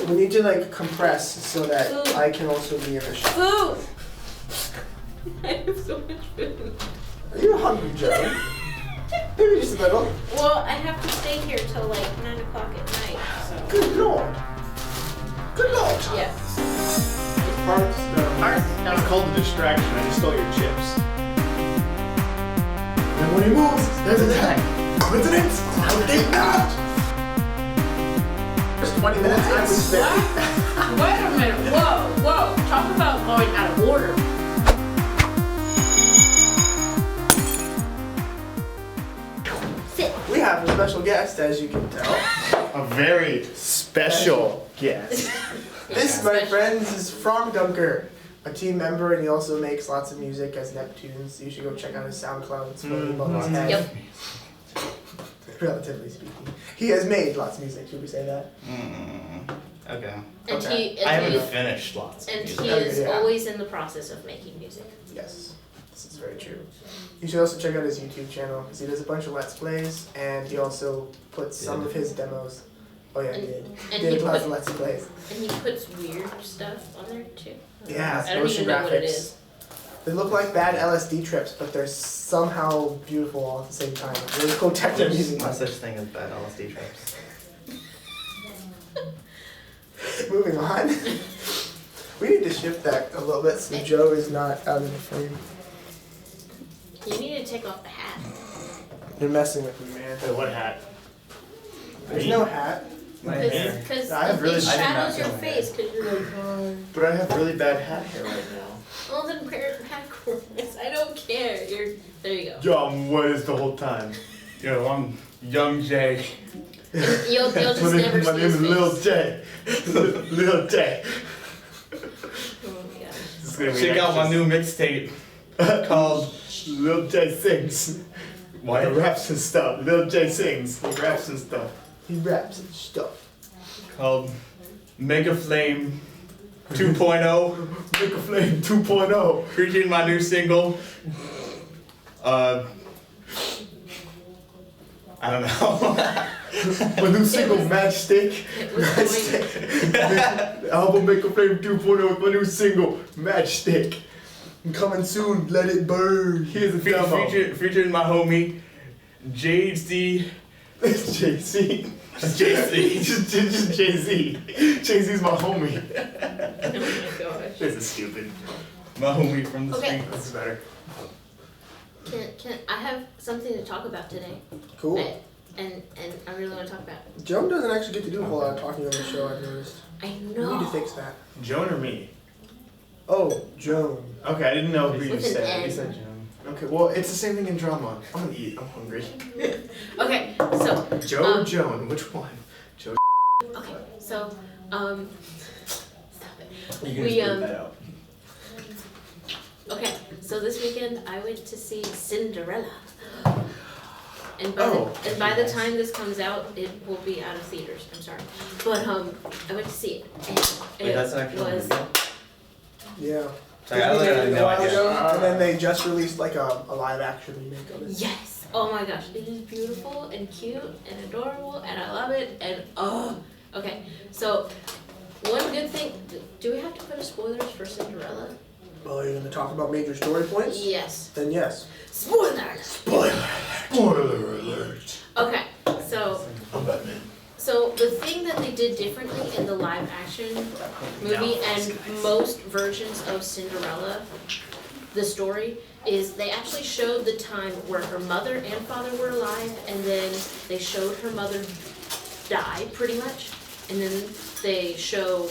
We need to like compress so that I can also be efficient. Food! I have so much food. Are you hungry, Joe? Maybe just a little. Well, I have to stay here till like 9 o'clock at night. So. Good lord. Good lord. Yeah. Hearthstone. It's called a distraction. I just stole your chips. And when he moves, there's an attack. Coincidence? I would think not. First 20 minutes, I was there. Wait a minute. Whoa. Talk about going out of order. Sit. We have a special guest, as you can tell. A very special guest. This, my friends, is FrogDunker, a team member, and he also makes lots of music as Neptunes. You should go check out his SoundCloud. It's floating above his head. Yep. Relatively speaking. He has made lots of music, should we say that? Okay. And Okay. I haven't finished lots of And music. he is Yeah. always in the process of making music. Yes, this is very true. You should also check out his YouTube channel, because he does a bunch of Let's Plays, and he also puts some of his demos. Oh yeah, he did. And Did he lots put- of Let's Plays. And he puts weird stuff on there too. Yeah, I don't motion even know what it graphics. is. They look like bad LSD trips, but they're somehow beautiful all at the same time. Really cool techno There's music. no such thing as bad LSD trips. Moving on. We need to shift that a little bit so Joe is not out of the frame. You need to take off the hat. You're messing with me, man. Wait, what hat? There's no hat. My hair. Because I have really- it I did not shadows your feel my face because you're like, oh. But I have really bad hat hair right now. Well, then wear it backwards. I don't care. There you go. Yo, I'm Wiz the whole time. Yo, I'm Young Jay. You'll just never My see name his is face. Lil J. Lil J. Oh my gosh. Check out my new mixtape called Lil J Sings. Why he raps and stuff. Lil J Sings. He raps and stuff. He raps and stuff. Called Mega Flame 2.0. Mega Flame 2.0. Featuring my new single. I don't know. My new single, Matchstick. It was going, The album Make a Flame 2.0 with my new single, Matchstick. Coming soon, let it burn. Here's a demo. featuring my homie, JC. JC. JC. Just Jay-Z. Jay-Z's my homie. oh my gosh. This is stupid. My homie from the Okay. street. This is better. Can I have something to talk about today? Cool. And I really want to talk about it. Joan doesn't actually get to do a whole lot of talking on the show, I've noticed. I We know. need to fix that. Joan or me? Oh, Joan. Okay, I didn't know who you With an said. N. You said Joan. Okay, well, it's the same thing in drama. I'm gonna eat. I'm hungry. Okay, so Joe or Joan? Which one? Joe. okay, so stop it. You can We just put that out. Okay, so this weekend I went to see Cinderella. And by the time this comes out, it will be out of theaters. I'm sorry, but I went to see it, and Wait, it that's an actual was movie? Yeah. Sorry, I literally had no idea. And then they just released like a live action remake of it. yes. Oh my gosh, it is beautiful and cute and adorable, and I love it. And okay. So one good thing. Do we have to put a spoilers for Cinderella? Oh, you're going to talk about major story points? Yes. Then yes. Spoiler. Spoiler alert. Okay. So. I'm Batman. So the thing that they did differently in the live action movie and most versions of Cinderella, the story, is they actually showed the time where her mother and father were alive, and then they showed her mother die pretty much, and then they show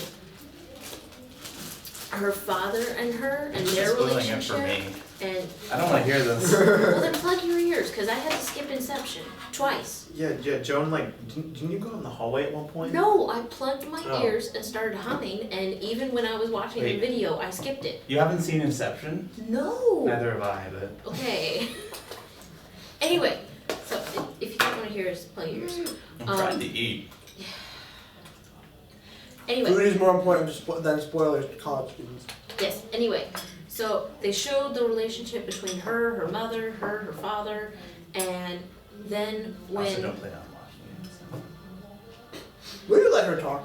her father and her and their Spoiling it relationship. for me. And I don't want to hear this. well, then plug your ears, because I had to skip Inception twice. Yeah, Joan, like, didn't you go in the hallway at one point? No, I plugged my Oh. ears and started humming, and even when I was watching the Wait. video, I skipped it. You haven't seen Inception? No. Neither have I, but. Okay. Anyway, so if you don't want to hear us, plug your ears. I'm trying to eat. Anyway, Food is more important than spoilers to college students. yes. Anyway, so they showed the relationship between her mother, her father, and then Also, when don't play on watching it. Will you let her talk?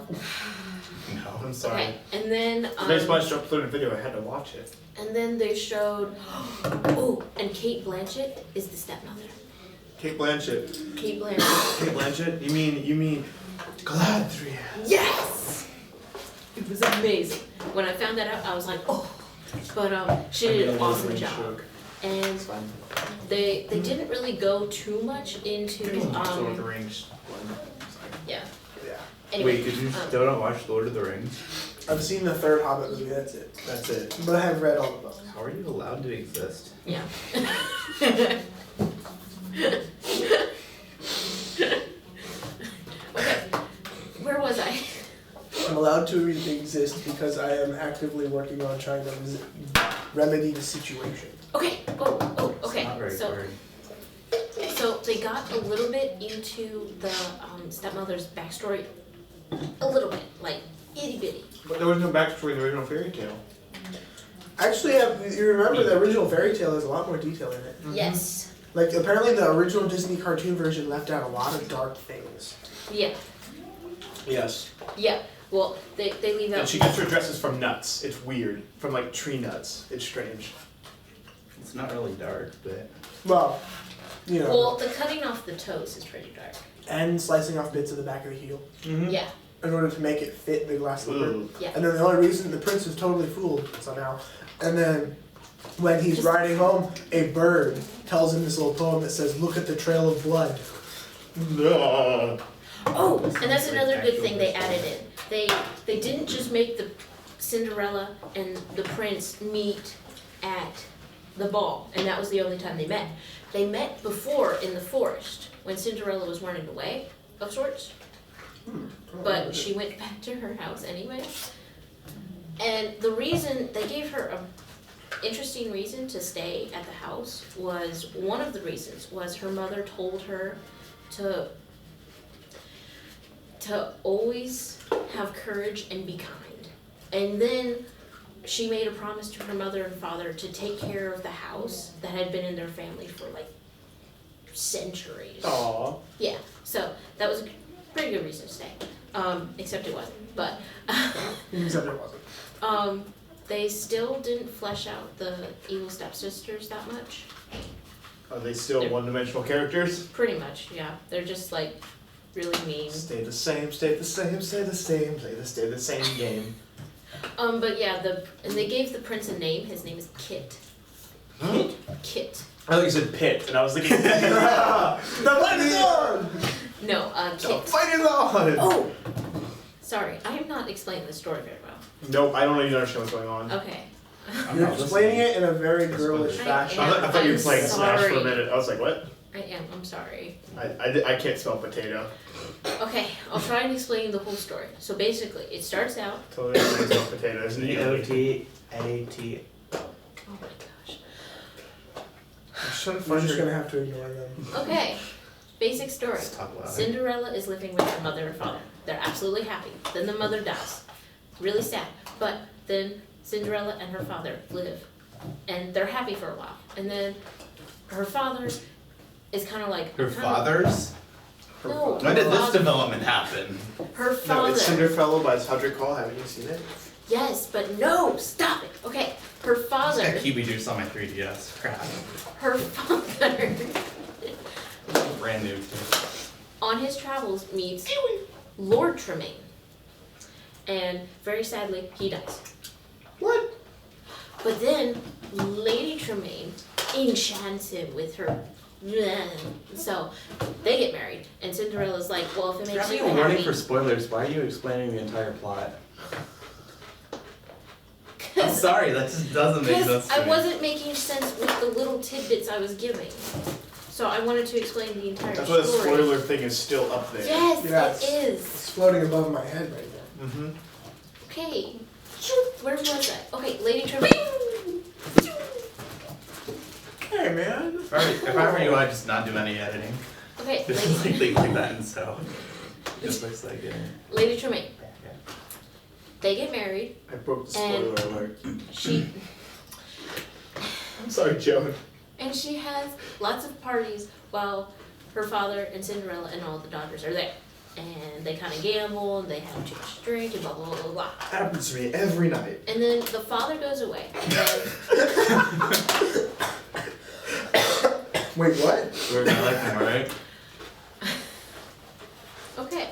No, I'm Okay, sorry. and then The next bunch uploaded a video, I had to watch it. and then they showed oh, and Kate Blanchett is the stepmother. Kate Blanchett. Kate Blanchett. Kate Blanchett? You mean Galadriel? Yes! It was amazing. When I found that out, I was like, oh. But she did an awesome job. And they didn't really go too much into Lord of the Rings. yeah. Yeah. Anyway, Wait, did you still not watch Lord of the Rings? I've seen the third Hobbit movie, that's it. That's it. But I have read all the books. How are you allowed to exist? yeah. Okay, where was I? I'm allowed to exist because I am actively working on trying to remedy the situation. Okay. Oh. It's Okay. not very hard. So they got a little bit into the stepmother's backstory, a little bit, like itty bitty. But there was no backstory in the original fairy tale. Actually, you remember the original fairy tale has a lot more detail in it. Yes. Like, apparently the original Disney cartoon version left out a lot of dark things. Yeah. Yes. Yeah. Well, they leave out. And she gets her dresses from nuts. It's weird. From like tree nuts. It's strange. It's not really dark, but Well, you know. Well, the cutting off the toes is pretty dark. And slicing off bits of the back of the heel Mm-hmm. Yeah. in order to make it fit the glass slipper. Ooh. Yeah. And then the only reason the prince is totally fooled somehow. And then when he's riding home, a bird tells him this little poem that says, "Look at the trail of blood." Oh, and that's Like another good actual thing they history. added in. They didn't just make the Cinderella and the prince meet at the ball, and that was the only time they met. They met before in the forest when Cinderella was running away, of sorts. But she went back to her house anyway. And the reason they gave her a interesting reason to stay at the house was one of the reasons was her mother told her to always have courage and be kind. And then she made a promise to her mother and father to take care of the house that had been in their family for like centuries. Aww. Yeah, so that was a pretty good reason to stay. Except it wasn't. But Except it wasn't. they still didn't flesh out the evil stepsisters that much. Are they still one-dimensional characters? Pretty much, yeah. They're just like really mean. Stay the same, stay the same, stay the same, stay the same game. But yeah, and they gave the prince a name. His name is Kit. Kit. I thought you said pit, and I was thinking, the fight is on! No, The Kit. fight is on! Oh! Sorry, I am not explaining the story very well. Nope, I don't even understand what's going on. Okay. I'm You're not explaining listening. it in a very girlish I fashion. am. I thought you were I'm playing Smash for a sorry. minute. I was like, what? I'm sorry. I can't spell potato. Okay, I'll try and explain the whole story. So basically, it starts out. Totally can't spell potato, isn't it? P-O-T-A-T. Oh my gosh. We're just gonna have to ignore them. Okay, basic story. Let's talk about it. Cinderella is living with her mother and father. They're absolutely happy. Then the mother dies. Really sad. But then Cinderella and her father live. And they're happy for a while. And then her father is kind of like... Her father's? No. When did this development happen? Her No, father. it's Cinderella by Hudrick Hall. Haven't you seen it? Yes, but no! Stop it! Okay, her I just father... got Kiwi juice on my 3DS. Crap. Her father... Brand new too. on his travels meets Lord Tremaine. And very sadly, he dies. What? But then Lady Tremaine enchants him with her. So they get married, and Cinderella's like, "Well, if it makes Having you a warning happy." for spoilers, why are you explaining the entire plot? I'm sorry, that just doesn't make sense Because to I me. wasn't making sense with the little tidbits I was giving, so I wanted to explain the entire That's why the story. spoiler thing is still up there. Yes, Yeah, it is. It's floating above my head right now. Mm-hmm. Okay, where was I? Okay, Lady Tremaine. Hey, man. If I were you, I'd just not do any editing. Okay, Just Lady, like that and so. Just looks like it. Lady Tremaine. They get married. I broke the And- spoiler alert. She I'm sorry, Joan. and she has lots of parties while her father and Cinderella and all the daughters are there. and they kind of gamble, and they have too much to drink, and blah, blah, blah, blah, blah. Happens to me every night. And then the father goes away. And Wait, what? We're gonna like him, alright? okay.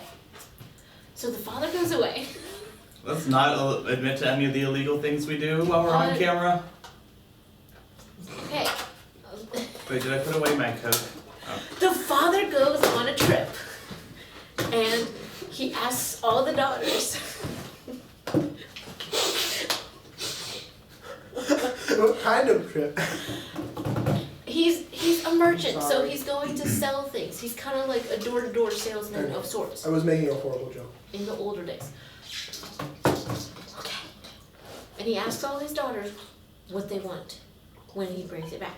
So the father goes away. Let's not admit to any of the illegal things we do while we're on camera. Okay. Wait, did I put away my coat? Oh. The father goes on a trip. And he asks all the daughters. What kind of trip? He's a merchant, so Sorry. he's going to sell things. He's kind of like a door-to-door salesman of sorts I was making a horrible joke. in the older days. Okay. And he asks all his daughters what they want when he brings it back.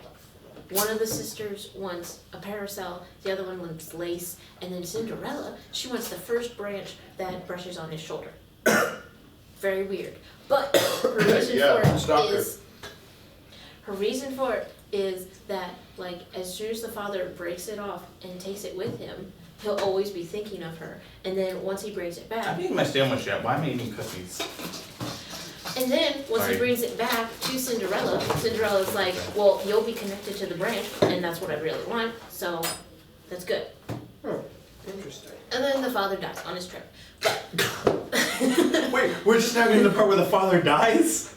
One of the sisters wants a parasol, the other one wants lace, and then Cinderella, she wants the first branch that brushes on his shoulder. Very weird. But her reason Yeah, for it stalker. is her reason for it is that, like, as soon as the father breaks it off and takes it with him, he'll always be thinking of her. And then once he brings it I'm back, eating my sandwich yet. Why am I eating cookies? and then once Sorry. he brings it back to Cinderella, Cinderella's like, well, you'll be connected to the branch, and that's what I really want, so that's good. Oh, interesting. And then the father dies on his trip. But Wait, we're just now getting to the part where the father dies?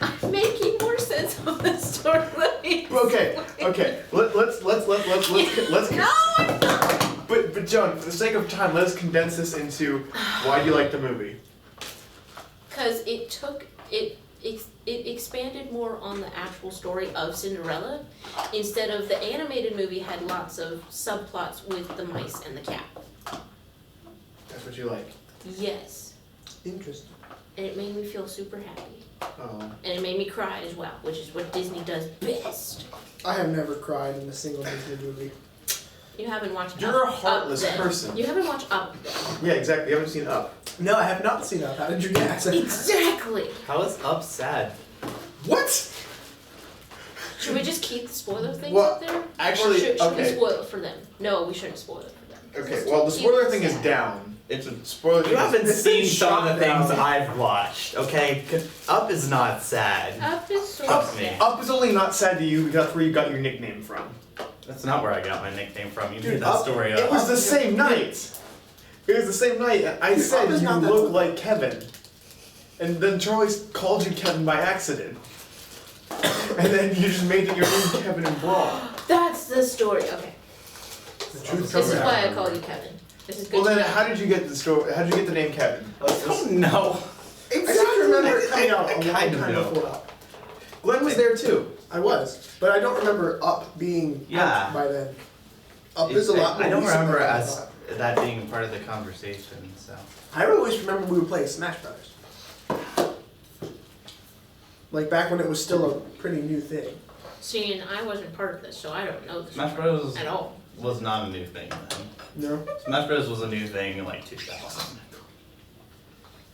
I'm making more sense of the story. Okay. Let's No, I'm not. But Joan, for the sake of time, let's condense this into why do you like the movie? Because it expanded more on the actual story of Cinderella, instead of the animated movie had lots of subplots with the mice and the cat. That's what you like. Yes. Interesting. And it made me feel super happy. Oh. And it made me cry as well, which is what Disney does best. I have never cried in a single Disney movie. You haven't watched You're Up, a heartless Up then. person. You haven't watched Up then. Yeah, exactly. You haven't seen Up. No, I have not seen Up. How did you guess? Exactly. How is Up sad? What? Should we just keep the spoiler things Well, up there? actually, Or should we okay. spoil it for them? No, we shouldn't spoil it for them. Okay, Let's well, the keep spoiler it thing is sad. down. It's a spoiler thing. You haven't is- seen some of the shot things down. I've watched, okay? Up is not sad. Up is so Trust me. sad. Up is only not sad to you because that's where you got your nickname from. That's not where I got my nickname from. You made that Up- story It up. was the same night. It was the same night. I Dude, said Up is you not that look old. like Kevin. And then Charlie called you Kevin by accident. And then you just made it your own Kevin and Brawl. That's the story. Okay. The truth This comes is out. why I call you Kevin. This is good Well to then, know. how did you get the story? How did you get the name Kevin? I don't know. I just remember it coming out I a long kind of time know. before Up. Glenn was there too. I was, but I don't remember Up being Yeah. out by then. Up is a lot more I don't recent remember than I as thought. that being part of the conversation, so. I always remember we would play Smash Brothers. Like back when it was still a pretty new thing. See, and I wasn't part of this, so I don't know this Smash Bros. at all. was not a new thing then. No? Smash Bros. Was a new thing in like 2000.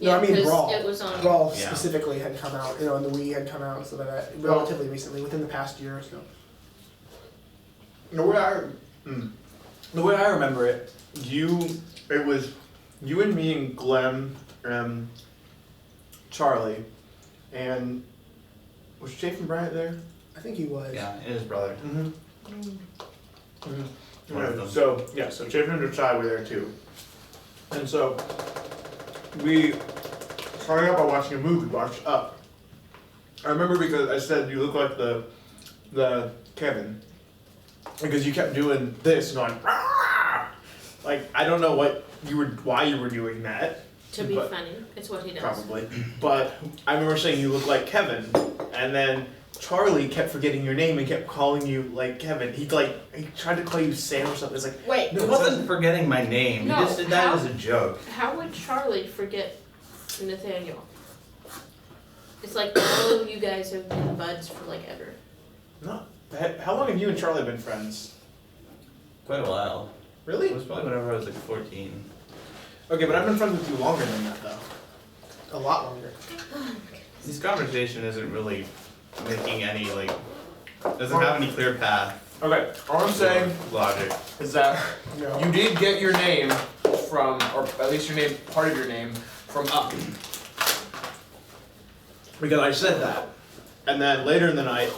No, I mean 'cause Brawl. It was on. Brawl Yeah. specifically had come out, and the Wii had come out and stuff like that relatively recently, within the past year or so. The way I remember it, it was you and me and Glenn, Charlie, and was Jason Bryant there? I think he was. Yeah, and his brother. Mm-hmm. One of them. So Chafin and Josiah were there too. And so we started out by watching a movie, watched Up. I remember because I said you look like the Kevin. Because you kept doing this and going, "Rah!" Like I don't know why you were doing that. To be but- funny. It's what he does. Probably. But I remember saying you look like Kevin, and then Charlie kept forgetting your name and kept calling you like Kevin. He tried to call you Sam or something. It's like Wait, He wasn't forgetting my name. No, He just did that how- as a joke. how would Charlie forget Nathaniel? It's like all of you guys have been buds for like ever. no. How long have you and Charlie been friends? Quite a while. It Really? was probably whenever I was like 14. Okay, but I've been friends with you longer than that though. A lot longer. This conversation isn't really making any doesn't have any clear path. Okay, all I'm saying Logic. is that No. you did get your name from, or at least your name, part of your name, from Up. Because I said that. And then later in the night,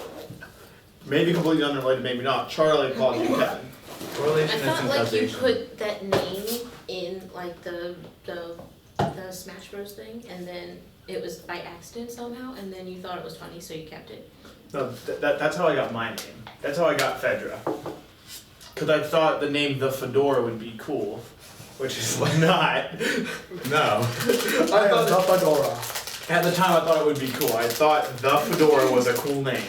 maybe completely unrelated, maybe not, Charlie called you Kevin. I Correlation is thought like you causation. put that name in like the Smash Bros thing, and then it was by accident somehow, and then you thought it was funny, so you kept it. No, that's how I got my name. That's how I got Fedra. Because I thought the name The Fedora would be cool, which is not. No. I am the Fedora. At the time, I thought it would be cool. I thought The Fedora was a cool name.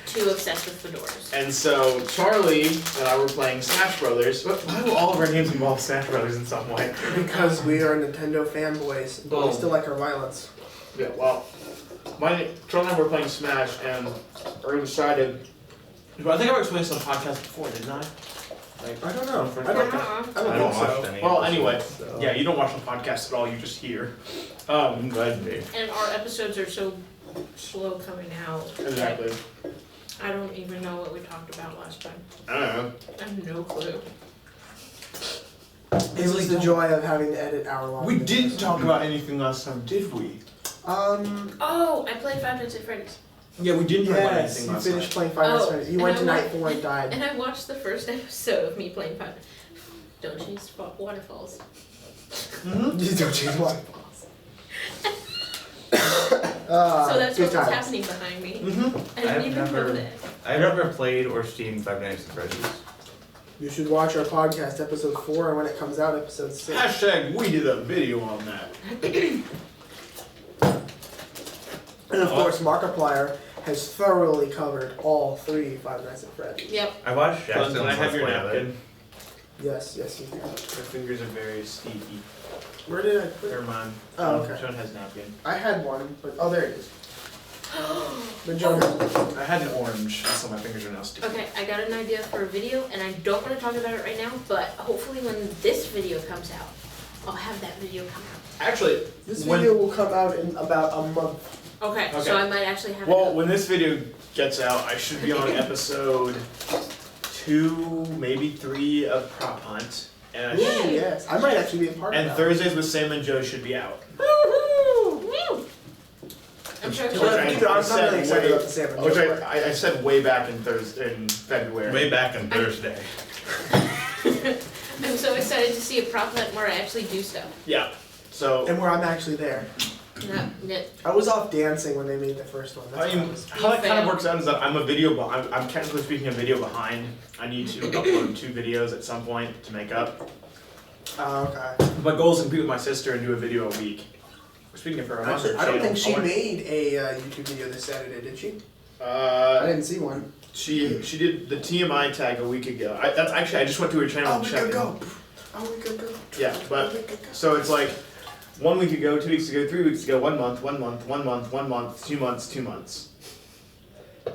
Too obsessed with fedoras. And so Charlie and I were playing Smash Brothers. Why do all of our names involve Smash Brothers in some way? Because we are Nintendo fanboys, but we still like our violence. Yeah, well, Charlie and I were playing Smash, and we decided. I think I explained this on the podcast before, didn't I? Like, I don't know. I don't I don't think so. watch any Well, episodes, anyway, so. yeah, you don't watch the podcast at all. You just hear. I'm glad you did. And our episodes are so slow coming out. Exactly. I don't even know what we talked about last time. I don't know. I have no clue. This is the joy of having to edit hour-long. We videos. didn't talk about anything last time, did we? Oh, I played FantasyFreax. Yeah, we didn't talk about Yes, anything you last finished time. playing Five Nights at Oh, Freddy's. You and went I to wa- night 4 and died. And I watched the first episode of me playing Don't chase waterfalls. Mm-hmm. You don't change waterfalls. So that's good what was times. happening behind me. Mm-hmm. I didn't I've even know never- that. I've never played or seen Five Nights at Freddy's. You should watch our podcast, episode 4, and when it comes out, episode 6. Hashtag we did a video on that. And of course, Markiplier has thoroughly covered all 3 Five Nights at Freddy's. Yep. I watched Can Jackson's I have Let's your Play of it. napkin? Yes, yes, you can. Your fingers are very sticky. Where did I put Never it? mind. Oh, okay. John has napkin. I had one, but oh, there it is. But John has I had an orange, so my fingers are now sticky. Okay, I got an idea for a video, and I don't want to talk about it right now, but hopefully when this video comes out, I'll have that video come out. Actually, This when- video will come out in about a month. Okay, Okay. so I might actually have well, it when this video gets out, I should be on episode 2, maybe 3 of Prop Hunt. And, I Ooh, should- yes. I might actually be a part of and that. Thursdays with Sam and Joe should be out. Woohoo! Woo! I'm sure Which Well, I- dude, I'm not really excited way- about the salmon. Which Joe. I said way back in February. Way back on Thursday. I'm so excited to see a prop hunt where I actually do stuff. Yeah. So And where I'm actually there. Not I was off dancing when they made the first one. That's I why mean, was- how that kind of failed. works out is that I'm technically speaking a video behind. I need to upload 2 videos at some point to make up. Oh, okay. My goal is to compete with my sister and do a video a week. Speaking of her, I'm on her Actually, I don't channel. think she I want- made a YouTube video this Saturday, did she? I Uh, didn't see one. she did the TMI tag a week ago. That's actually I just went to her channel Oh, and we checked. could go. Oh, we could go. Yeah, but We could go. so it's like 1 week ago, 2 weeks ago, 3 weeks ago, 1 month, 1 month, 1 month, 1 month, 2 months, 2 months.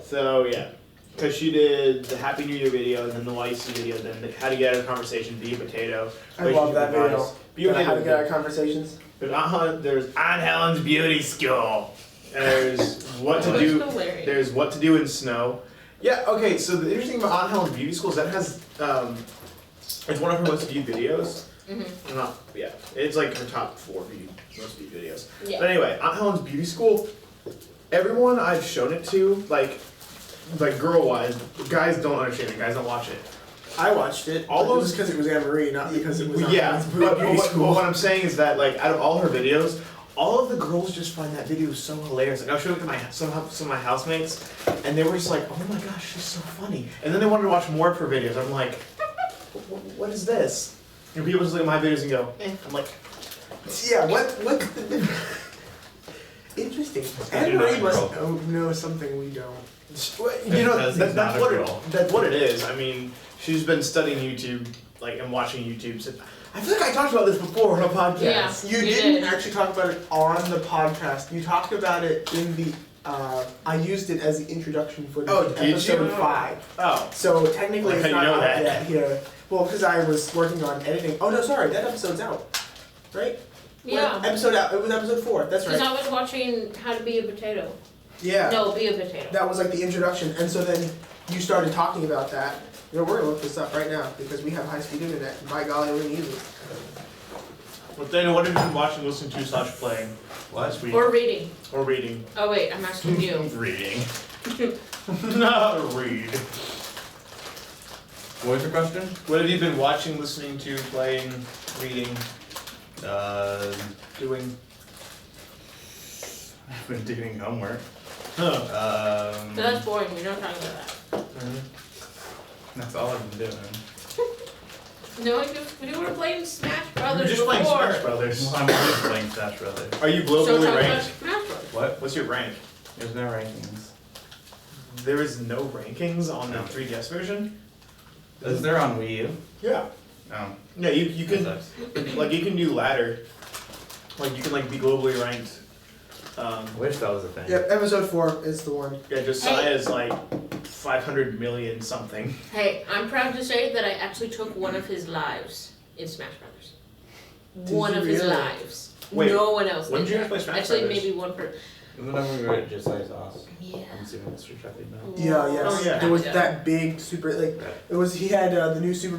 So yeah, because she did the Happy New Year video, and then the YC video, then the How to Get Out of Conversation, Be a Potato. I love that video. Be a How to get Potato. out of conversations. There's Aunt Helen's Beauty School. There's what to That do. was hilarious. There's what to do in snow. Yeah. Okay. So the interesting thing about Aunt Helen's Beauty School is that it has it's one of her most viewed videos. Mhm. Not yeah. It's like her top 4 most viewed videos. Yeah. But anyway, Aunt Helen's Beauty School. Everyone I've shown it to, like girl wise, guys don't understand it. Guys don't watch it. I watched it. All but it those- was because it was Anne Marie, not because it was. Yeah, Beauty but School. what I'm saying is that like out of all her videos, all of the girls just find that video so hilarious. Like I was showing it to some of my housemates, and they were just like, "Oh my gosh, she's so funny!" And then they wanted to watch more of her videos. I'm like, "What is this?" And people just look at my videos and go, "Eh." I'm like, Yeah, what? Interesting. because Anne you're not Marie a must girl. know something we don't. you know, Because he's not a girl. that's what it is. I mean, she's been studying YouTube, like and watching YouTube. So, I feel like I talked about this before on a podcast. Yeah. You You didn't did. actually talk about it on the podcast. You talked about it in the. I used it as the introduction for the Oh, did you? episode 5. Oh. So technically, Like it's how not you know out that. yet here. Well, because I was working on editing. Oh no, sorry, that episode's out, right? Yeah. What episode out. It was episode 4. That's Because right. I was watching How to Be a Potato. Yeah. No, Be a Potato. That was like the introduction, and so then you started talking about that, You know, we're gonna look this up right now because we have high-speed internet. And by golly, we're gonna use it. Well, Daniel, what have you been watching, listening to, / playing last week? Or reading. Or reading. Oh wait, I'm asking you. Reading. Not read. What was your question? What have you been watching, listening to, playing, reading, doing? I've been doing homework. Huh. So that's boring, we don't talk about that. That's all I've been doing. No, we were playing Smash We're Brothers just before. playing Smash Brothers. Well, I'm always playing Smash Brothers. Are you So globally talk about ranked? Smash Brothers. What? What's your rank? There's no rankings. There is no rankings on the No. 3DS version? Is there on Wii U? Yeah. Oh. Yeah, you that can, sucks. like, you can do ladder. Like, you can, like, be globally ranked. I wish that was a thing. Yep, episode 4 is the one. Yeah, Josiah is, like, 500 million something. Hey, I'm proud to say that I actually took one of his lives in Smash Brothers. Did One you of his really? lives. Wait, No one else when did did you that. guys play Smash Actually, Brothers? maybe one person. Whenever we were at Josiah's house. Yeah. I'm assuming Mr. Chucky now. Yeah, yes. Oh, yeah. There was that big super, like, Right. it was, he had the new Super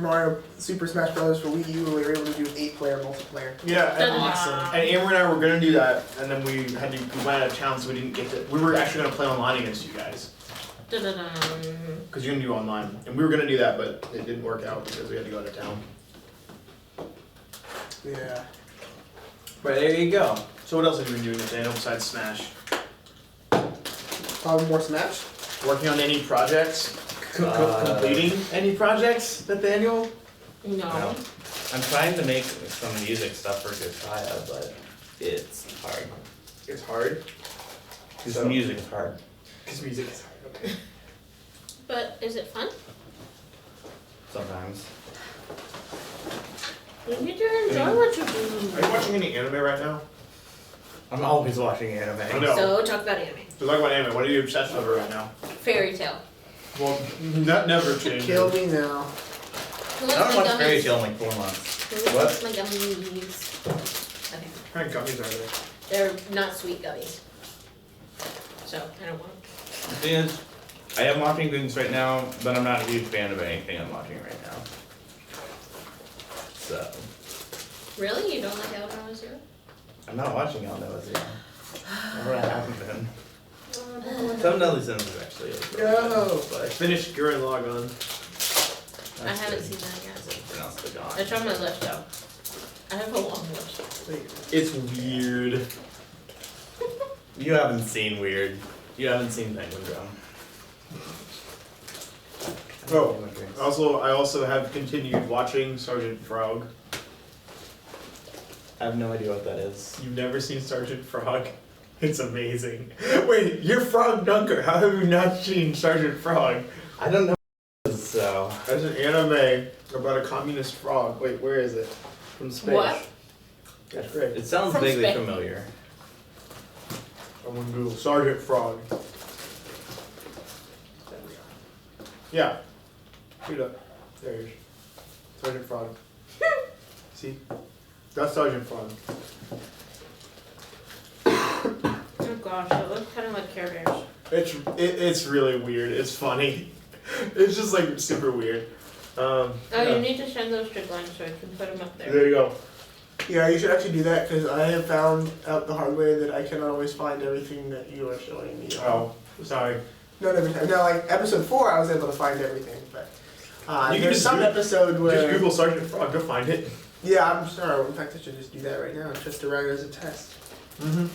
Smash Brothers for Wii U, and we were able to do 8-player multiplayer. Yeah, and, Awesome. and Amber and I were gonna do that, and then we went out of town, so we didn't get to. We were actually gonna play online against you guys, Dun-dun-dun. because you're gonna do online, and we were gonna do that, but it didn't work out because we had to go out of town. Yeah. But there you go. So what else have you been doing, Nathaniel, besides Smash? Probably more Smash. Working on any projects? Completing any projects, Nathaniel? No. No. I'm trying to make some music stuff for Josiah, but it's hard. It's hard. Because So- music is hard. Because music is hard, okay. But is it fun? Sometimes. You need to enjoy what you Are do. you watching any anime right now? I'm always watching anime. I know. So talk about anime. So talk about anime, what are you obsessed over right now? Fairy Tale. Well, that never changes. Kill me now. Who I wants don't my watch Fairy gummies? Tale in like 4 months. Who What? wants my gummies? Okay. What kind of gummies are there? They're not sweet gummies. So, I don't want them. The thing is, I am watching things right now, but I'm not a huge fan of anything I'm watching right now. So, Really? You don't like Alabama Zero? I'm not watching Alabama Zero. Never haven't been. Some Nelly Sims is actually like No. I but finished Gurren Lagann. I haven't seen that yet. Pronounced the God. It's on my list though. I have a long list. It's weird. You haven't seen Weird. You haven't seen Penguin Drum. Oh, I also have continued watching Sergeant Frog. I have no idea what that is. You've never seen Sergeant Frog? It's amazing. Wait, you're FrogDunker. How have you not seen Sergeant Frog? I don't know what it is, so. There's an anime about a communist frog. Wait, where is it? From space. What? That's great. It sounds From vaguely Spain. familiar. I'm on Google. Sergeant Frog. There we are. Yeah. Shoot up. There he is. Sergeant Frog. See? That's Sergeant Frog. Oh gosh, it looks kind of like Care Bears. It's really weird. It's funny. It's just like super weird. Oh, Yeah. you need to send those to Glenn so I can put them up there. There you go. Yeah, you should actually do that because I have found out the hard way that I cannot always find everything that you are showing me. Oh, sorry. Not every time. Now, like episode 4, I was able to find everything, but You can there's just some do it. episode Just where. Google Sergeant Frog. You'll find it. Yeah, I'm sorry. In fact, I should just do that right now, just to write it as a test. Mm-hmm.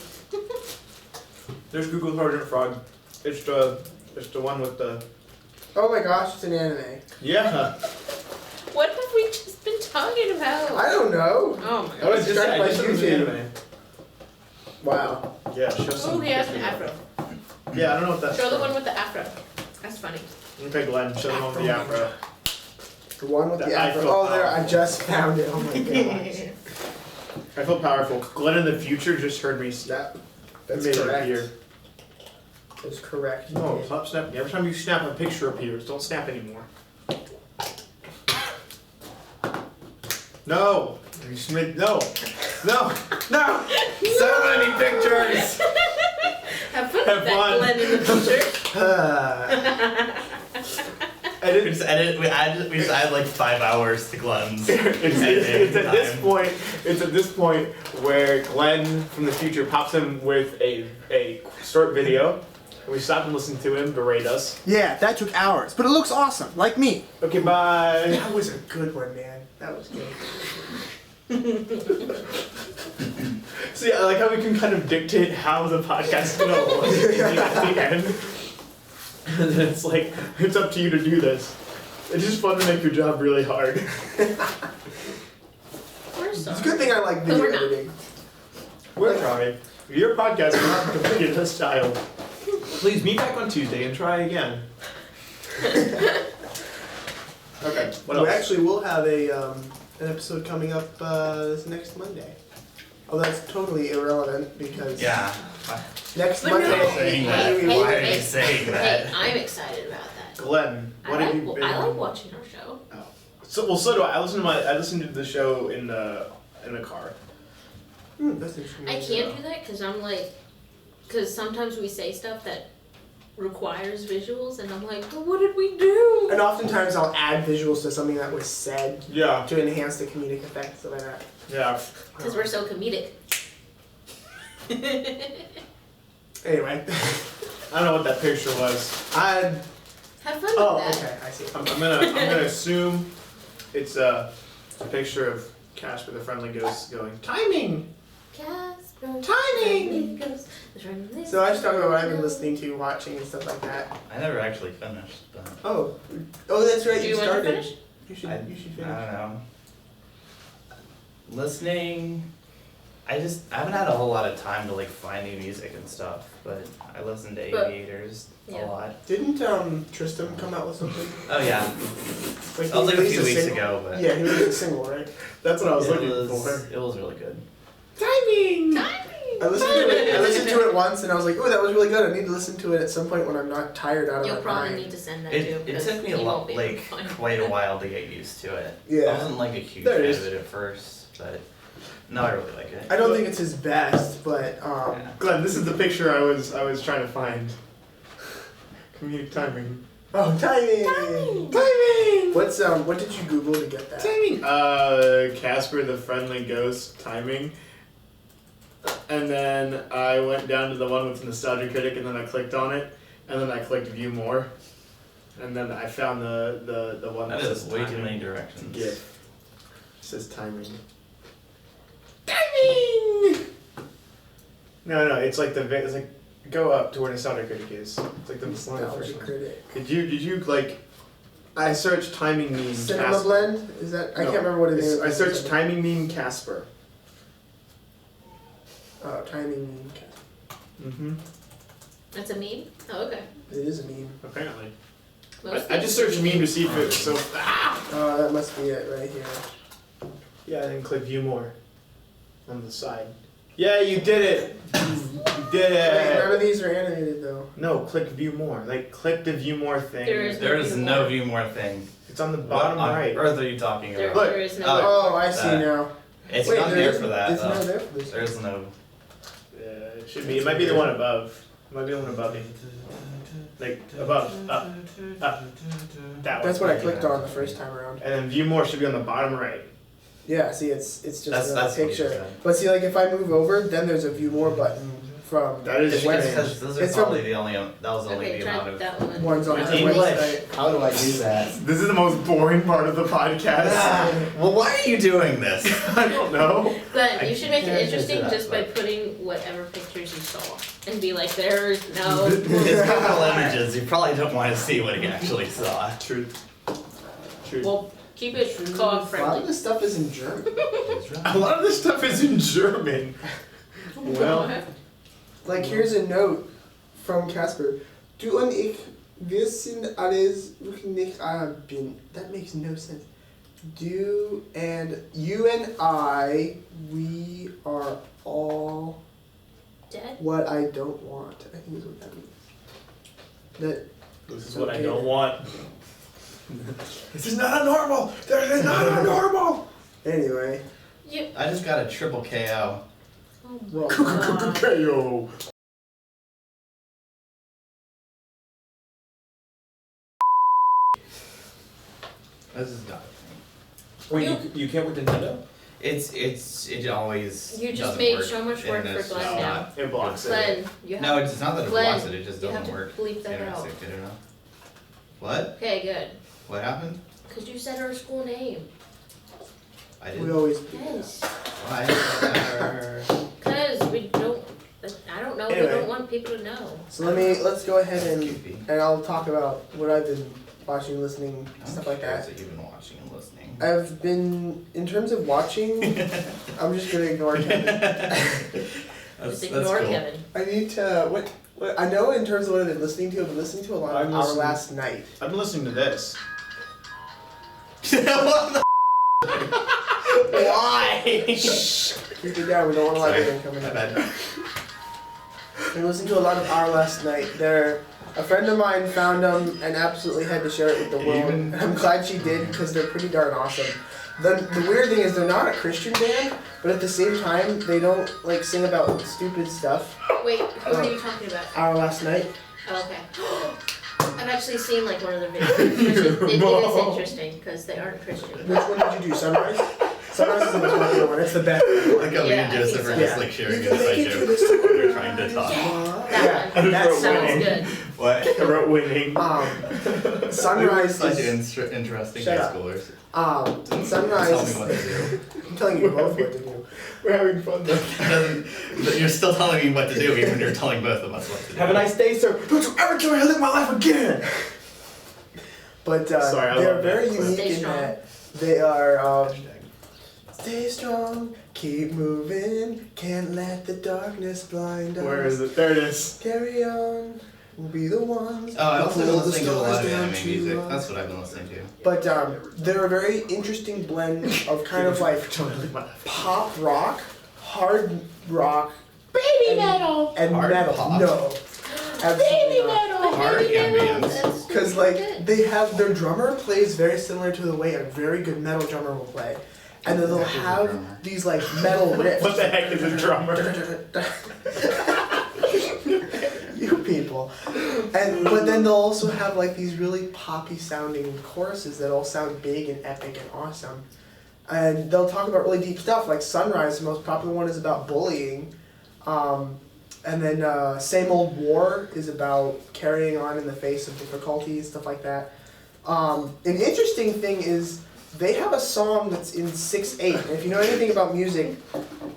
There's Google Sergeant Frog. It's the one with the. Oh my gosh, it's an anime. Yeah. What have we just been talking about? I don't know. Oh my Oh, god. it's just Distracted by just YouTube. anime. Wow. Yeah, show some. Oh, he has an pictures. afro. Yeah, I don't know what that's. Show the from. one with the afro. That's funny. Okay, Glenn, show the one with the afro. The one with The the afro. Eiffel Oh, there! I Tower. just found it. Oh my gosh. I feel powerful. Glenn in the future just heard me snap. That's Made it correct. appear. That's correct. you No, did. stop snapping. Every time you snap, a picture appears. Don't snap anymore. No. You snap. No. No. No. So many pictures. Have fun Have with fun. that Glenn in the future. We just add like 5 hours to Glenn's. It's at this point where Glenn from the future pops in with a short video. And we stop and listen to him berate us. Yeah, that took hours, but it looks awesome, like me. Okay, bye. That was a good one, man. That was good. See, I like how we can kind of dictate how the podcast is gonna look at the end. And then it's like, it's up to you to do this. It's just fun to make your job really hard. We're It's sorry. a good thing I like But video we're not. editing. We're trying. Your podcast is not completed this child. Please meet back on Tuesday and try again. Okay, what We else? actually will have an episode coming up this next Monday. Oh, that's totally irrelevant because Yeah. next But Monday. no. Saying Hey, that. hey, Why are hey, you saying Hey, that? I'm excited about that. Glenn, what have you been? I like watching our show. So do I. I listen to the show in the car. That's interesting. I can't do that because sometimes we say stuff that requires visuals, and I'm like, but what did we do? And oftentimes I'll add visuals to something that was said Yeah. to enhance the comedic effect, stuff like that. Yeah. Because we're so comedic. Anyway, I don't know what that picture was. Have fun with oh, that. okay, I see. I'm gonna assume it's a picture of Casper the Friendly Ghost going timing. Casper, Timing! So I just talk about what I've been listening to, watching, and stuff like that. I never actually finished, but Oh, that's right. Do you you want to started. finish? You should I finish. don't know. Listening, I haven't had a whole lot of time to like find new music and stuff, but I listen to But- Aviators yeah. a lot. Didn't Tristan come out with something? Oh yeah, Like, that was like a he few released weeks single? ago, but Yeah, he released a single, right? That's what I was looking for. it was really good. Timing! Timing! I listened to it once and I was like, oh, that was really good. I need to listen to it at some point when I'm not tired out of You'll my probably mind. need to send that too. It 'cause took me a you lot, won't be able to like find quite a it. while to get used to it. Yeah. I wasn't like a huge There fan it of is. it at first, but no, I really like it. I don't think it's his best, but Yeah. Glenn, this is the picture I was trying to find. Comedic timing. oh, timing! Timing! What did you Google to get that? Timing. Casper the Friendly Ghost timing. And then I went down to the one with Nostalgia Critic, and then I clicked on it, and then I clicked View More, and then I found the one That says is way too timing. many directions. GIF. It says timing. Timing. No, it's like it's like go up to where Nostalgia Critic is. It's like the one of the Nostalgia first one. Critic. Did you like? I searched timing meme. Cinema Casper. Blend? Is that? I No, can't remember what it is. I searched timing meme Casper. Oh, timing. Mm-hmm. That's a meme? Oh, okay. It is a meme. Apparently. Most I just things searched are meme to see if it was so. Oh, that must be it right here. Yeah, and then click view more on the side. Yeah, you did it. You did Wait, none it. of these are animated though. No, click view more. Like click the view more thing. There is no view more thing. It's on the What bottom on right. earth are you talking There, about? Look. there is no. Oh, I see that. now. It's Wait, not there there is- for that It's not though. there for this. There's no. Yeah, it should be. It might be the one above. It might be the one above me. Like above, up, up. That one. That's what I clicked on the first time around. And then view more should be on the bottom right. Yeah, see, it's just That's a what you picture. said. But see, like if I move over, then there's a view more button from That is It's the strange. website. because those are It's from- probably the only. That was only Okay, the try amount of. that one. ones on the English. website. How do I do that? This is the most boring part of the podcast. Well, why are you doing this? I don't know. But you should make it can't interesting do that, just by but- putting whatever pictures you saw and be like, there's no. It's Google Images. You probably don't want to see what he actually saw. Truth. Truth. Well, keep it co-op A lot of friendly. this stuff is in German. A lot of this stuff is in German. Well, Like here's a note from Casper. Du und ich, wir sind alles nicht bin. That makes no sense. You and I, we are all Dead? what I don't want. I think is what that means. That this is what I don't want. This is not a normal. This is not a normal. anyway. You. I just got a triple KO. Oh Well, my god. KO. This is not a thing. Wait, you can't with Nintendo? It always You just doesn't made work, so much work and for it's Glenn just now. not- It blocks it. Glenn, you have No, it's not that it Glenn, blocks it. It just you have doesn't to work. bleep that Internet out. sync, I don't know. What? Okay, good. What happened? Because you said our school name. I We didn't. always. Yes. Why? Because we don't, I don't know, we Anyway. don't want people to know. So let's go ahead Goofy. and I'll talk about what I've been watching, listening, stuff like that. That you've been watching and listening. I've been, in terms of watching, I'm just gonna ignore Kevin. Just ignore cool. Kevin. I need to, what, I know in terms of what I've been listening to a lot of I'm Our listening- Last Night. I've been listening to this. What the Why? Keep it down, we don't want a lot of Sorry, rain coming my in. bad. I've been listening to a lot of Our Last Night. A friend of mine found them and absolutely had to share it with the world. Even- And I'm glad she did because they're pretty darn awesome. The weird thing is they're not a Christian band, but at the same time they don't like sing about stupid stuff. Wait, who are you talking about? Our Last Night. Oh, okay. I've actually seen like one of their videos. It is interesting because they aren't Christian. Which one did you do? Sunrise? Sunrise is the most popular one. It's the best. Like how me Yeah, and I Joseph think are so. just like sharing You an can make inside it joke through this when we're trying to talk. That Yeah, one. that's Sounds winning. good. What? I wrote winning. Sunrise Such is interesting Shut high up. schoolers. Sunrise. Tell me what to do. I'm telling you both what to do. We're having fun though. But you're still telling me what to do, even when you're telling both of us what to do. Have a nice day, sir. Don't you ever tell me how to live my life again! But Sorry, I they're love very that. unique Stay in strong. that they are Hashtag. stay strong, keep moving, can't let the darkness blind us. Where is it? There it is. Carry on, we'll be the ones. Oh, I who also been pull the listening to a lot of stars down anime to music. us. That's what I've been listening to. But they're a very interesting blend of kind of like pop rock, hard rock, Baby And- metal! and Hard metal. pop? No, absolutely not. metal! Hard Baby metal! ambience. That's Because good. like they have their drummer plays very similar to the way a very good metal drummer will play, and then they'll What the heck is a have drummer? these like metal riffs. What the heck is a drummer? You people. But then they'll also have like these really poppy sounding choruses that all sound big and epic and awesome. And they'll talk about really deep stuff, like Sunrise, the most popular one is about bullying. And then Same Old War is about carrying on in the face of difficulties, stuff like that. An interesting thing is they have a song that's in 6/8. And if you know anything about music,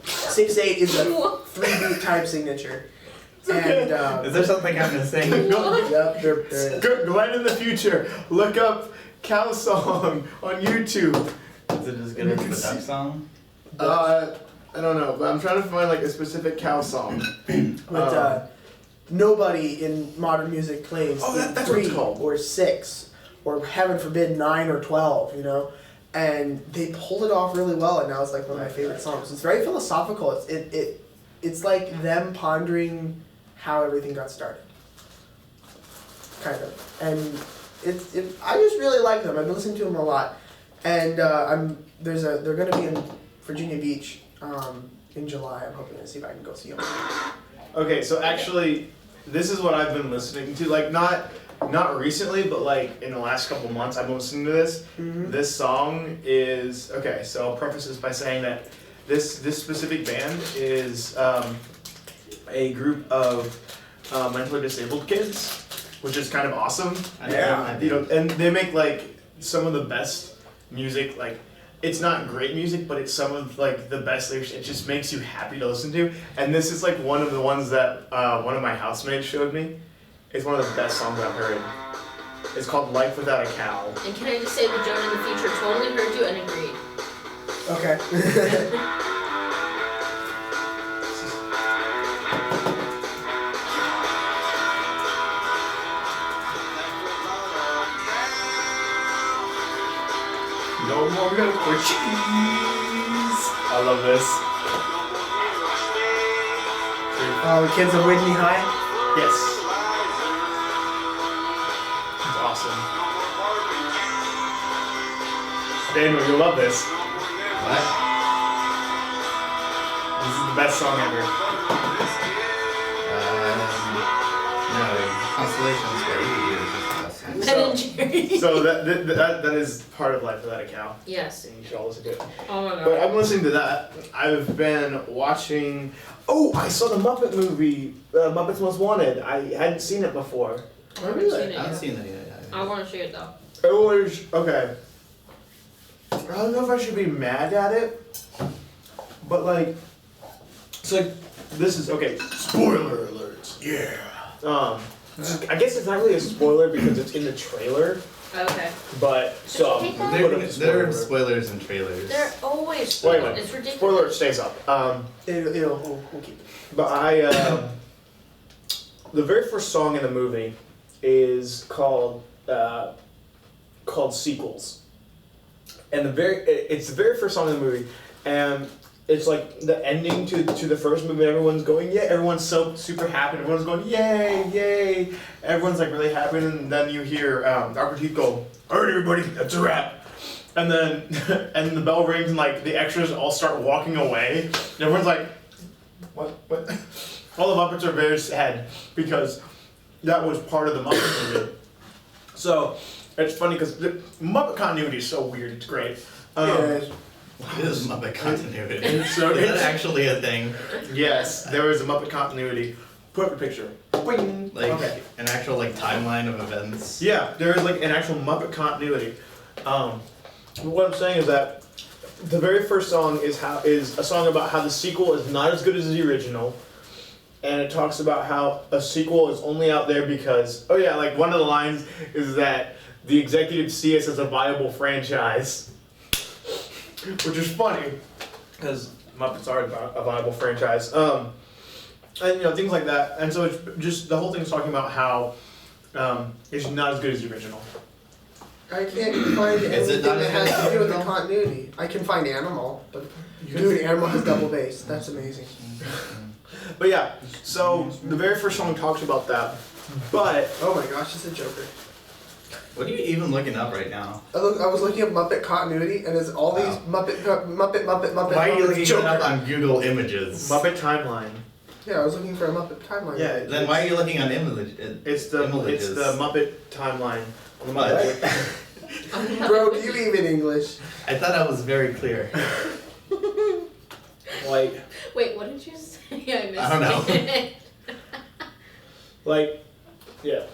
6/8 is a 3-beat time signature. And Is there something I'm missing? yep, they're Glenn in the future, look up cow song on YouTube. Is it as good as the duck song? I don't know, but I'm trying to find like a specific cow song. But nobody in modern music plays Oh, in that's what it's 3 called. or 6 or heaven forbid 9 or 12, you know. And they pulled it off really well, and now it's like one of my favorite songs. It's very philosophical. It's like them pondering how everything got started, kind of. And I just really like them. I've been listening to them a lot, and they're gonna be in Virginia Beach in July. I'm hoping to see if I can go see them. Okay, so actually, this is what I've been listening to. Like not recently, but like in the last couple months, I've been listening to this. Mm-hmm. This song is okay. So I'll preface this by saying that this specific band is a group of mentally disabled kids, which is kind of awesome. Yeah. You know, and they make like some of the best music. Like, it's not great music, but it's some of like the best lyrics. It just makes you happy to listen to. And this is like one of the ones that one of my housemates showed me. It's one of the best songs I've heard. It's called "Life Without a Cow." And can I just say that Joan in the future totally heard you and agreed. Okay. No more milk or cheese. I love this. The kids of Whitney High. Yes. It's awesome. Daniel, you'll love this. What? This is the best song ever. No, Constellations by Evie is just the best song. Ben and Jerry. So that is part of life without a cow. Yes. And you should all listen to it. Oh my god. But I'm listening to that. I've been watching. Oh, I saw the Muppet movie, Muppets Most Wanted. I hadn't seen it before. I haven't seen it I haven't yet. seen that yet. I want to see it though. It was okay. I don't know if I should be mad at it, but like, it's like this is okay. Spoiler alert! Yeah. I guess it's not really a spoiler because it's in the trailer, Okay. but so Did you hate that? There are spoilers and trailers. They're always Wait a spoiled. minute. It's ridiculous. Spoiler alert stays up. We'll keep it. But the very first song in the movie is called Sequels, and it's the very first song in the movie, and it's like the ending to the first movie. Everyone's going, yeah, everyone's so super happy. Everyone's going, yay, yay. Everyone's like really happy, and then you hear Dr. Teeth go, all right, everybody, that's a wrap. And then and the bell rings, and like the extras all start walking away. And everyone's like, what? All the Muppets are very sad because that was part of the Muppet movie. So it's funny because the Muppet continuity is so weird. It's great. What is Muppet continuity? So Is that actually a thing? Yes, there is a Muppet continuity. Put up a picture. Boing. Like Okay. an actual like timeline of events? Yeah, there is like an actual Muppet continuity. What I'm saying is that the very first song is a song about how the sequel is not as good as the original, and it talks about how a sequel is only out there because like one of the lines is that the executives see us as a viable franchise, which is funny because Muppets are a viable franchise. And things like that, and so it's just the whole thing's talking about how it's not as good as the original. I can't find Is anything it not that as has good to do with as the continuity. I can find Animal, but dude, Animal has double bass. That's amazing. But yeah, so the very first song talks about that, but Oh my gosh, it's a Joker. What are you even looking up right now? I was looking at Muppet continuity, and there's all these Wow. Muppet. Why are you Muppets. looking Joker. Joker. Up on Google Images. Muppet timeline. Yeah, I was looking for a Muppet timeline. Yeah, Then why are you looking on images? It's the Muppet timeline. On the What? Muppet. Bro, do you even English? I thought I was very clear. Like, Wait, what did you say? I missed I don't know. it.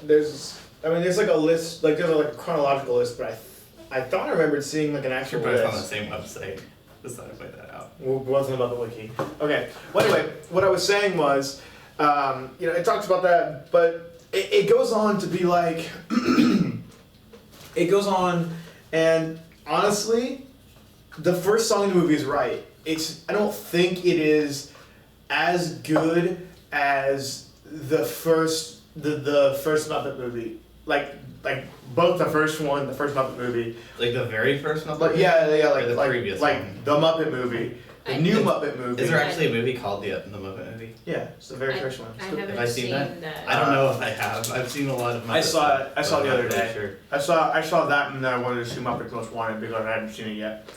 there's like a list, like there's like a chronological list, but I thought I remembered seeing like an actual You're both on the list. same website. Just thought I'd point that out. Wasn't about the wiki. Okay. Well, anyway, what I was saying was, it talks about that, but it goes on to be like, it goes on, and honestly, the first song in the movie is right. I don't think it is as good as the first Muppet movie. Like both the first one, the first Muppet movie. Like the very first Muppet? But yeah, Or the previous like one? the Muppet movie, the new Muppet movie. Is there actually a movie called the Muppet movie? Yeah, it's the very first one. I haven't Have I seen that? that. I don't know if I have. I've seen a lot of Muppet I saw it. stuff, I saw but it the I'm other not really day. Sure. I saw that, and then I wanted to see Muppets Most Wanted because I hadn't seen it yet.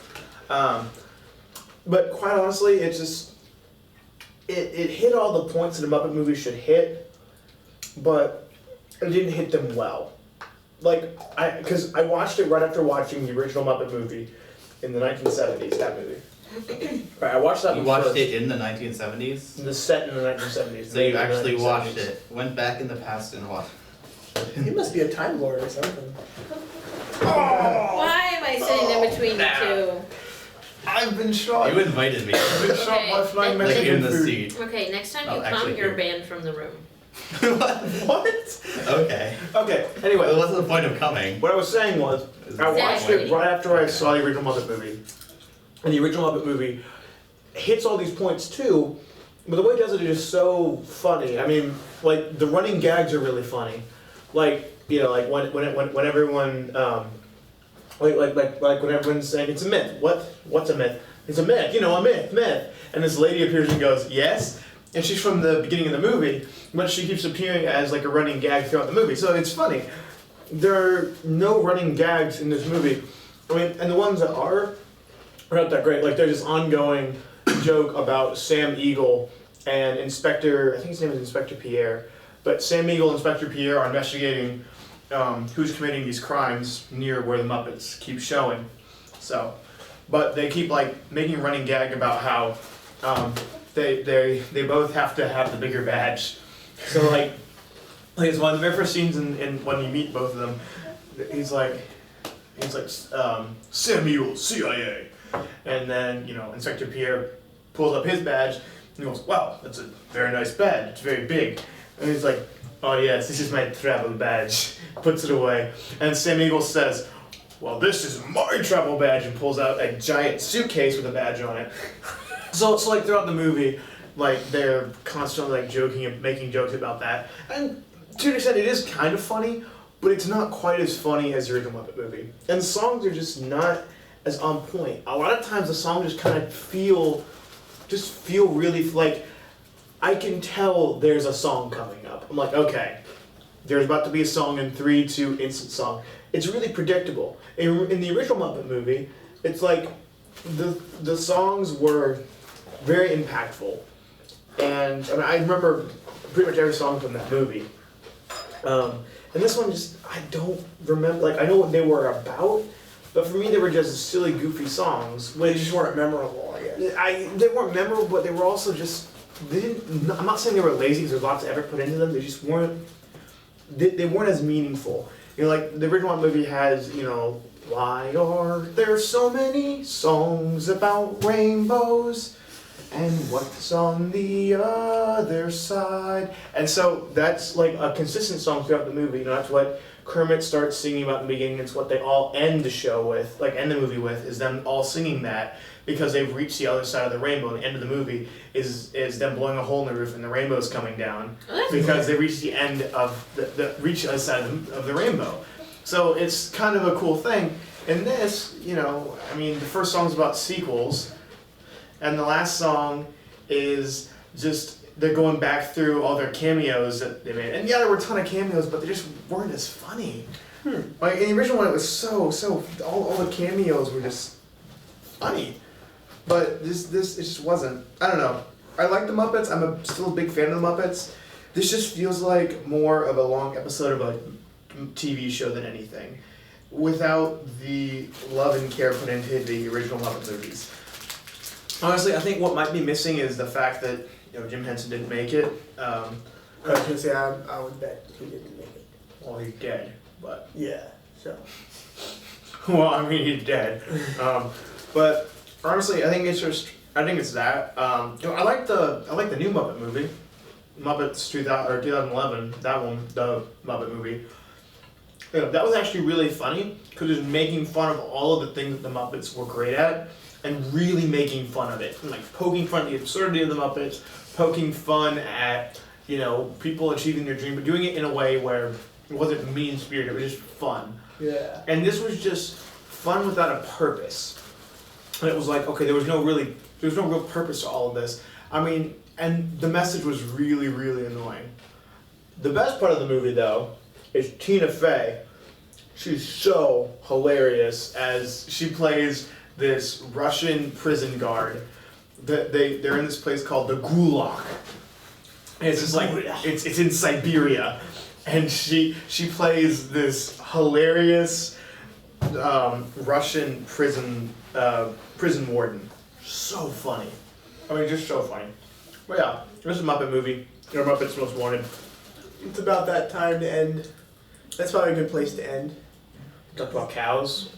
But quite honestly, it just it hit all the points that a Muppet movie should hit, but it didn't hit them well. Because I watched it right after watching the original Muppet movie in the 1970s. That movie. Right, I watched that You one watched first. it in the 1970s? The set in the 1970s. So you the actually 1970s. watched it, went back in the past and watched He must be a Time Lord or something. Why am I sitting in between the two? I've been shot. You invited me. I've been shot by Okay, flying like Like Mexican in the food. seat. Okay, next time Oh, you actually come, you're here. banned from the room. What? Okay. Okay. Well, Anyway, what's the point of coming? what I was saying was, I watched it Exactly. right after I saw the original Muppet movie, and the original Muppet movie hits all these points too, but the way it does it is so funny. I mean, like the running gags are really funny, like when everyone when everyone's saying it's a myth. What's a myth? It's a myth. A myth. And this lady appears and goes, yes. And she's from the beginning of the movie, but she keeps appearing as like a running gag throughout the movie. So it's funny. There are no running gags in this movie. I mean, and the ones that are not that great. Like there's this ongoing joke about Sam Eagle and Inspector, I think his name is Inspector Pierre, but Sam Eagle and Inspector Pierre are investigating who's committing these crimes near where the Muppets keep showing. So, but they keep like making a running gag about how they both have to have the bigger badge. So like it's one of the very first scenes in when you meet both of them. He's like Samuel, CIA, and then Inspector Pierre pulls up his badge and he goes, "Wow, that's a very nice badge. It's very big." And he's like, "Oh yes, this is my travel badge." Puts it away, and Sam Eagle says, "Well, this is my travel badge," and pulls out a giant suitcase with a badge on it. So it's like throughout the movie, like they're constantly like joking and making jokes about that, and to an extent it is kind of funny, but it's not quite as funny as the original Muppet movie. And the songs are just not as on point. A lot of times the songs just kind of feel really like, I can tell there's a song coming up. I'm like, okay, there's about to be a song in 3, 2, instant song. It's really predictable. In the original Muppet movie, it's like the songs were very impactful. And I mean, I remember pretty much every song from that movie. And this one I don't remember, like I know what they were about, but for me they were just silly, goofy songs. They just weren't memorable, I guess. They weren't memorable, but they were also just, I'm not saying they were lazy because there's lots of effort put into them, they just weren't, they weren't as meaningful. Like the original movie has, why are there so many songs about rainbows? And what's on the other side? And so that's like a consistent song throughout the movie. That's what Kermit starts singing about in the beginning. It's what they all end the show with, like end the movie with, is them all singing that because they've reached the other side of the rainbow. And the end of the movie is them blowing a hole in the roof and the rainbow's coming down because they reached the end of reach the other side of the rainbow. So it's kind of a cool thing. In this, I mean, the first song's about sequels. And the last song is just, they're going back through all their cameos that they made. And yeah, there were a ton of cameos, but they just weren't as funny. Like in the original one, it was so all the cameos were just funny. But this it just wasn't. I don't know. I like the Muppets. I'm still a big fan of the Muppets. This just feels like more of a long episode of a TV show than anything, without the love and care put into the original Muppet movies. Honestly, I think what might be missing is the fact that Jim Henson didn't make it. I was gonna say I would bet he didn't make it. Well, he's dead, but yeah. So. Well, I mean, he's dead. But honestly, I think it's that. I like the new Muppet movie, Muppets 2011. That one, the Muppet movie. That was actually really funny because it was making fun of all of the things that the Muppets were great at. And really making fun of it, like poking fun at the absurdity of the Muppets, poking fun at people achieving their dream, but doing it in a way where it wasn't mean-spirited. It was just fun. Yeah. And this was just fun without a purpose. And it was like, okay, there was no real purpose to all of this. I mean, and the message was really, really annoying. The best part of the movie, though, is Tina Fey. She's so hilarious as she plays this Russian prison guard. They're in this place called the Gulag. And it's just like it's in Siberia, and she plays this hilarious Russian prison warden. So funny. I mean, just so funny. But yeah, this is a Muppet movie. Muppets Most Wanted. It's about that time to end. That's probably a good place to end. Talked about cows.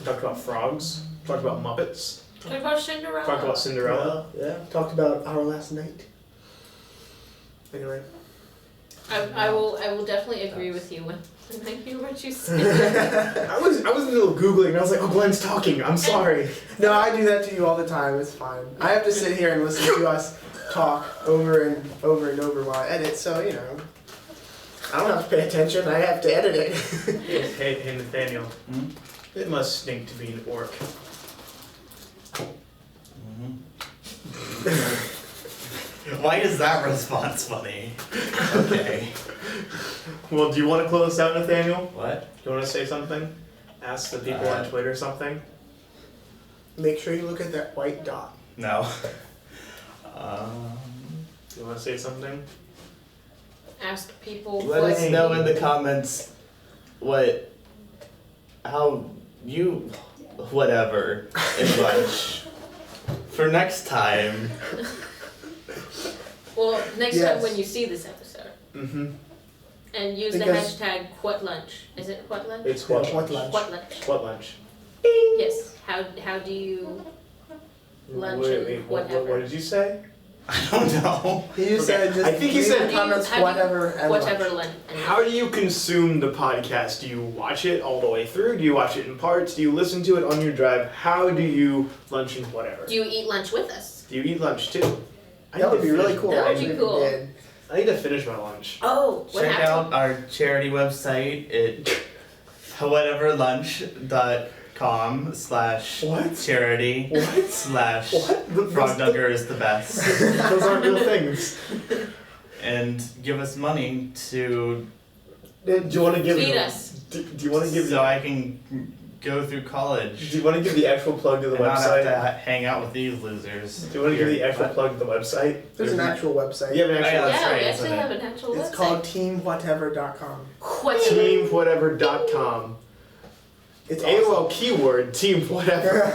Talked about frogs. Talked about Muppets. Talked about Cinderella. Talked about Cinderella. Yeah. Talked about Our Last Night. Anyway. I will definitely agree with you when I hear what you said. I was in the middle of Googling and I was like, oh, Glenn's talking. I'm sorry. No, I do that to you all the time. It's fine. I have to sit here and listen to us talk over and over and over while I edit, so I don't have to pay attention. I have to edit it. Hey, Nathaniel. It must stink to be an orc. Why is that response funny? Okay. Well, do you want to close us out, Nathaniel? What? Do you want to say something? Ask the people on Twitter something? Make sure you look at that white dot. No. Do you want to say something? Ask people Let us know in the comments whatever in lunch for next time. Well, next Yes. time when you see this episode. Mm-hmm. And use Because- the hashtag #WhatLunch. Is it what lunch? It's Yeah, what what lunch. lunch? What lunch? What lunch? Yes. How do you lunch Wait, and what whatever? did you say? I don't know. He just said just I think he leave said- in the comments How do you- whatever and Whatever lunch. lunch. How do you consume the podcast? Do you watch it all the way through? Do you watch it in parts? Do you listen to it on your drive? How do you lunch and whatever? Do you eat lunch with us? Do you eat lunch too? I That need would to be really finish- cool. That would be actually, if cool. you did. I need to finish my lunch. Oh, what Check happened? out our charity website at whateverlunch.com/charity What? What? /FrogDunker is the best. Those aren't real things. And give us money to Do you want to give Feed the- us. Do you want to give so the, I can go through college. Do you want to give the actual plug to the and not have website? to hang out with these losers. Do you want to give Here. the actual plug to the website? There's an actual website. You have an Oh, actual yeah, that's Yeah, right, we isn't actually it? have an actual It's website. called teamwhatever.com. Whatever. teamwhatever.com. It's AOL keyword team whatever.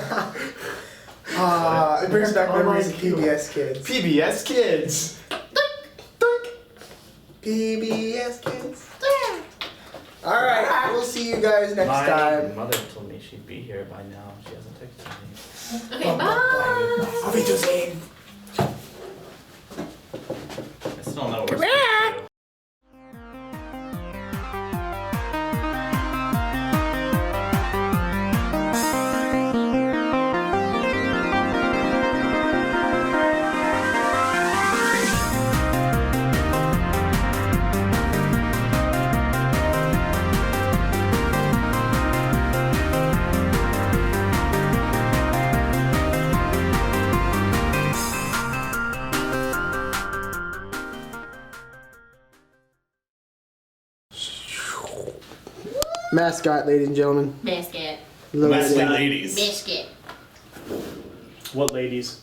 It brings back Online memories of keyword. PBS kids. PBS Kids. PBS kids. Alright, we'll see you guys next My time. mother told me she'd be here by now. She hasn't texted me. Okay, bye. Auf Wiedersehen. I still don't know what we're supposed to do. Mascot, ladies and gentlemen. Biscuit. Leslie Loaded. ladies. Biscuit. What ladies?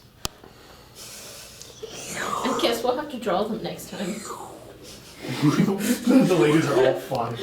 I guess we'll have to draw them next time. The ladies are all fun.